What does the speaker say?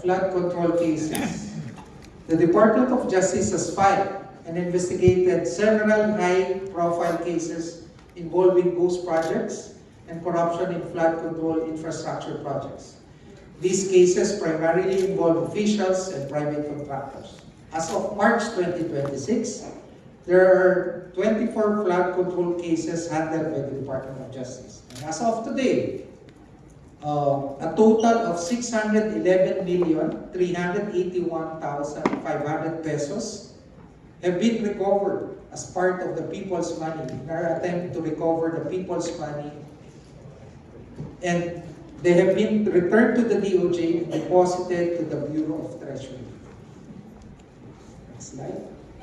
flood control cases. The Department of Justice has filed and investigated several high-profile cases involving ghost projects and corruption in flood control infrastructure projects. These cases primarily involve officials and private contractors. As of March 2026, there are 24 flood control cases handled by the Department of Justice. And as of today, a total of 611,381,500 pesos have been recovered as part of the people's money in our attempt to recover the people's money, and they have been returned to the DOJ and deposited to the Bureau of Treasury. Next slide.